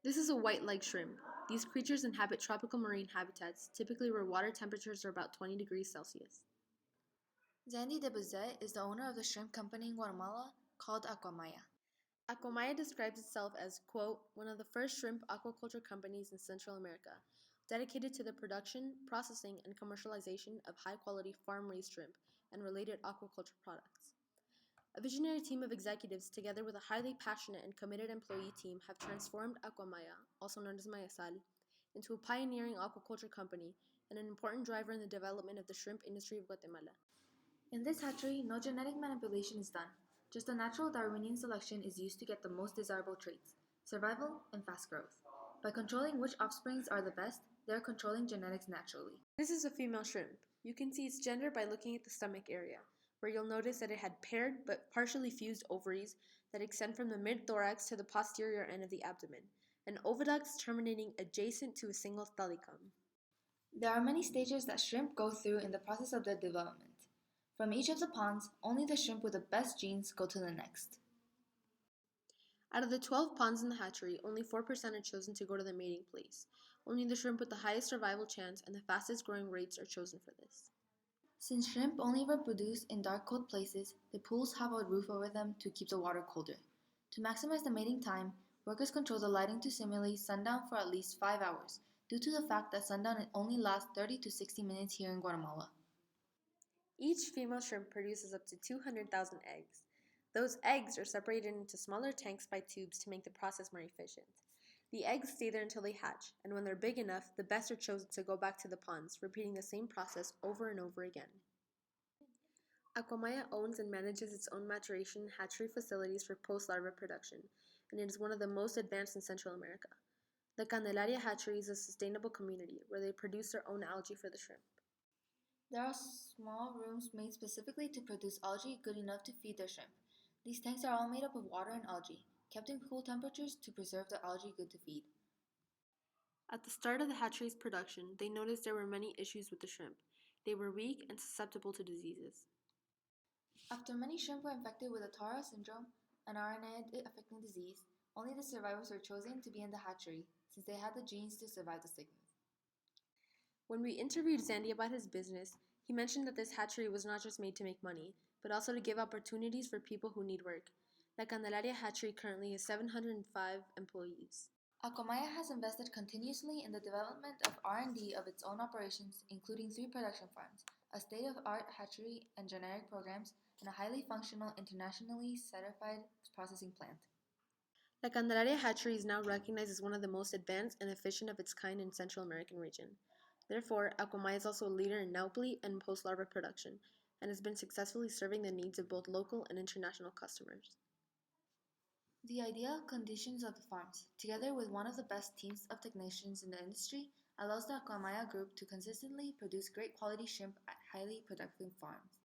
This is a white-leg shrimp. These creatures inhabit tropical marine habitats, typically where water temperatures are about 20 degrees Celsius. Zandy de Bezet is the owner of the shrimp company in Guatemala called Aquamaya. Aquamaya describes itself as, quote, one of the first shrimp aquaculture companies in Central America, dedicated to the production, processing, and commercialization of high-quality farm-raised shrimp and related aquaculture products. A visionary team of executives, together with a highly passionate and committed employee team, have transformed Aquamaya, also known as Mayasal, into a pioneering aquaculture company and an important driver in the development of the shrimp industry of Guatemala. In this hatchery, no genetic manipulation is done. Just a natural Darwinian selection is used to get the most desirable traits, survival and fast growth. By controlling which offsprings are the best, they are controlling genetics naturally. This is a female shrimp. You can see its gender by looking at the stomach area, where you'll notice that it had paired but partially fused ovaries that extend from the mid-thorax to the posterior end of the abdomen, and oviducts terminating adjacent to a single thalicum. There are many stages that shrimp go through in the process of their development. From each of the ponds, only the shrimp with the best genes go to the next. Out of the 12 ponds in the hatchery, only 4% are chosen to go to the mating place. Only the shrimp with the highest survival chance and the fastest growing rates are chosen for this. Since shrimp only reproduce in dark, cold places, the pools have a roof over them to keep the water colder. To maximize the mating time, workers control the lighting to simulate sundown for at least 5 hours, due to the fact that sundown only lasts 30 to 60 minutes here in Guatemala. Each female shrimp produces up to 200,000 eggs. Those eggs are separated into smaller tanks by tubes to make the process more efficient. The eggs stay there until they hatch, and when they're big enough, the best are chosen to go back to the ponds, repeating the same process over and over again. Aquamaya owns and manages its own maturation and hatchery facilities for post-larva production, and it is one of the most advanced in Central America. The Candelaria hatchery is a sustainable community where they produce their own algae for the shrimp. There are small rooms made specifically to produce algae good enough to feed their shrimp. These tanks are all made up of water and algae, kept in cool temperatures to preserve the algae good to feed. At the start of the hatchery's production, they noticed there were many issues with the shrimp. They were weak and susceptible to diseases. After many shrimp were infected with Atara syndrome, an RNA-affecting disease, only the survivors were chosen to be in the hatchery, since they had the genes to survive the sickness. When we interviewed Zandy about his business, he mentioned that this hatchery was not just made to make money, but also to give opportunities for people who need work. La Candelaria hatchery currently has 705 employees. Akomaya has invested continuously in the development of R&D of its own operations, including 3 production farms, a state-of-the-art hatchery and generic programs, and a highly functional, internationally certified processing plant. La Candelaria hatchery is now recognized as one of the most advanced and efficient of its kind in Central American region. Therefore, Aquamaya is also a leader in nauplii and post-larva production, and has been successfully serving the needs of both local and international customers. The ideal conditions of the farms, together with one of the best teams of technicians in the industry, allows the Akamaya Group to consistently produce great quality shrimp at highly productive farms.